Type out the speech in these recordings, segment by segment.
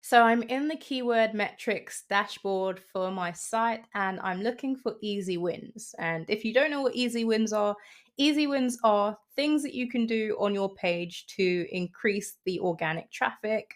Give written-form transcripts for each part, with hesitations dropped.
So I'm in the keyword metrics dashboard for my site and I'm looking for easy wins. And if you don't know what easy wins are things that you can do on your page to increase the organic traffic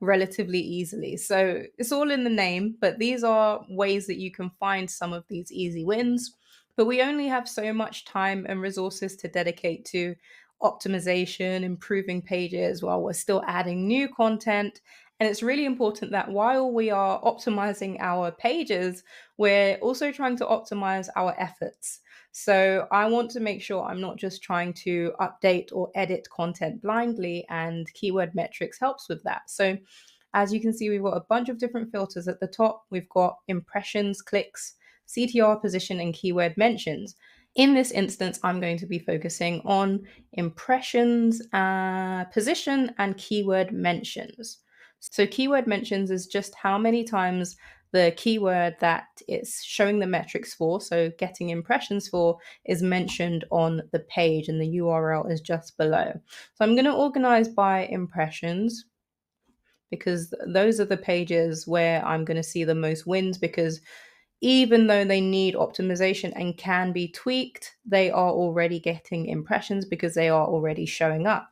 relatively easily. So it's all in the name, but these are ways that you can find some of these easy wins. But we only have so much time and resources to dedicate to optimization, improving pages while we're still adding new content, and it's really important that while we are optimizing our pages, we're also trying to optimize our efforts. So I want to make sure I'm not just trying to update or edit content blindly, and keyword metrics helps with that. So as you can see, we've got a bunch of different filters at the top. We've got impressions, clicks, CTR position, and keyword mentions. In this instance, I'm going to be focusing on impressions, position, and keyword mentions. So keyword mentions is just how many times the keyword that it's showing the metrics for, so getting impressions for, is mentioned on the page, and the URL is just below. So I'm going to organize by impressions because those are the pages where I'm going to see the most wins, because even though they need optimization and can be tweaked, they are already getting impressions because they are already showing up.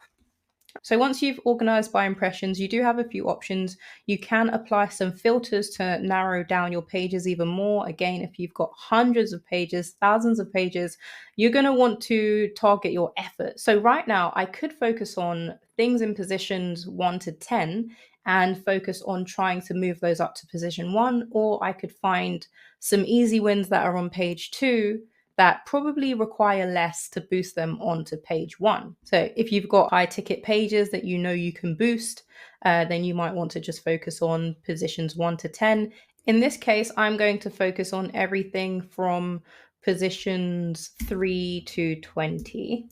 So once you've organized by impressions, you do have a few options. You can apply some filters to narrow down your pages even more. Again, if you've got hundreds of pages, thousands of pages, you're going to want to target your effort. So right now, I could focus on things in positions 1 to 10 and focus on trying to move those up to position 1, or I could find some easy wins that are on page 2 that probably require less to boost them onto page 1. So if you've got high ticket pages that you know you can boost, then you might want to just focus on positions 1 to 10. In this case, I'm going to focus on everything from positions 3 to 20.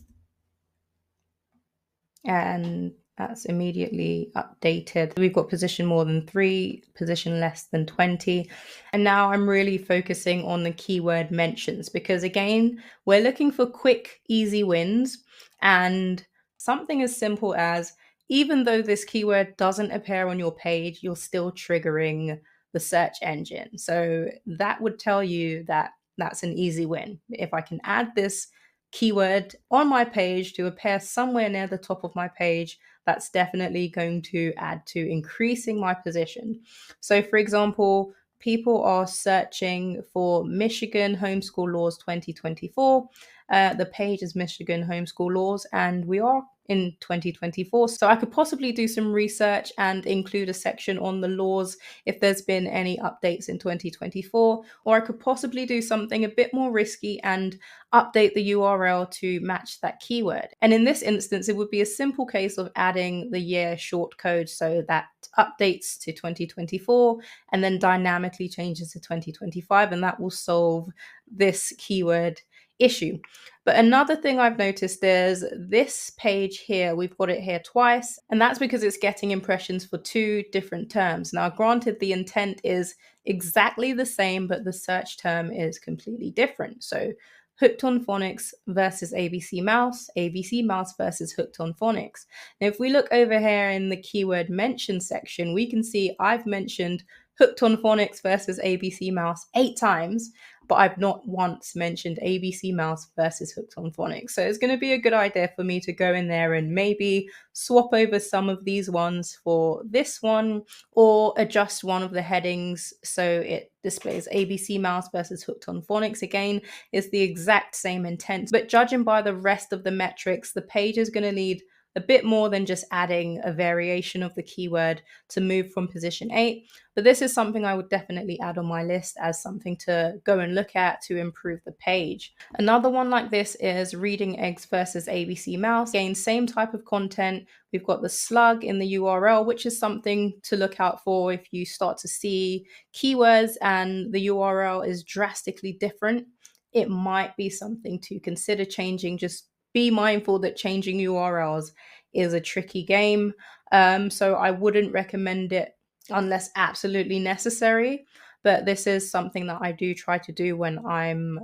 And that's immediately updated. We've got position more than 3, position less than 20. And now I'm really focusing on the keyword mentions because, again, we're looking for quick, easy wins. And something as simple as, even though this keyword doesn't appear on your page, you're still triggering the search engine. So that would tell you that that's an easy win. If I can add this keyword on my page to appear somewhere near the top of my page, that's definitely going to add to increasing my position. So, for example, people are searching for Michigan Homeschool Laws 2024. The page is Michigan Homeschool Laws, and we are in 2024. So I could possibly do some research and include a section on the laws if there's been any updates in 2024, or I could possibly do something a bit more risky and update the URL to match that keyword. And in this instance, it would be a simple case of adding the year short code so that updates to 2024 and then dynamically changes to 2025, and that will solve this keyword issue. But another thing I've noticed is this page here, we've got it here twice, and that's because it's getting impressions for 2 different terms. Now, granted, the intent is exactly the same, but the search term is completely different. So Hooked on Phonics versus ABC Mouse, ABC Mouse versus Hooked on Phonics. Now, if we look over here in the keyword mention section, we can see I've mentioned Hooked on Phonics versus ABC Mouse 8 times, but I've not once mentioned ABC Mouse versus Hooked on Phonics. So it's going to be a good idea for me to go in there and maybe swap over some of these ones for this one, or adjust one of the headings so it displays ABC Mouse versus Hooked on Phonics. Again, it's the exact same intent, but judging by the rest of the metrics, the page is going to need a bit more than just adding a variation of the keyword to move from position 8. But this is something I would definitely add on my list as something to go and look at to improve the page. Another one like this is Reading Eggs versus ABC Mouse. Again, same type of content. We've got the slug in the URL, which is something to look out for if you start to see keywords and the URL is drastically different. It might be something to consider changing. Just be mindful that changing URLs is a tricky game. So I wouldn't recommend it unless absolutely necessary. But this is something that I do try to do when I'm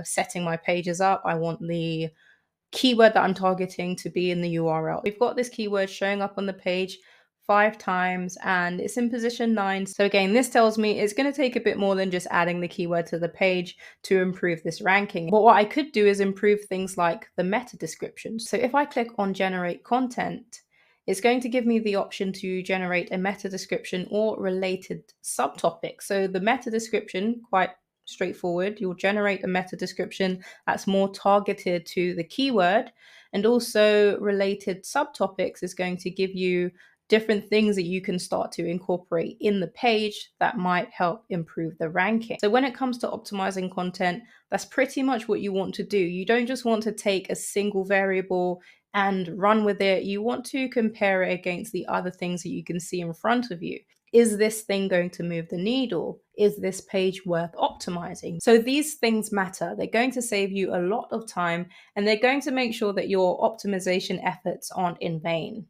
setting my pages up. I want the keyword that I'm targeting to be in the URL. We've got this keyword showing up on the page 5 times and it's in position 9. So again, this tells me it's going to take a bit more than just adding the keyword to the page to improve this ranking. But what I could do is improve things like the meta description. So if I click on generate content, it's going to give me the option to generate a meta description or related subtopic. So the meta description, quite straightforward. You'll generate a meta description that's more targeted to the keyword, and also related subtopics is going to give you different things that you can start to incorporate in the page that might help improve the ranking. So when it comes to optimizing content, that's pretty much what you want to do. You don't just want to take a single variable and run with it. You want to compare it against the other things that you can see in front of you. Is this thing going to move the needle? Is this page worth optimizing? So these things matter. They're going to save you a lot of time and they're going to make sure that your optimization efforts aren't in vain.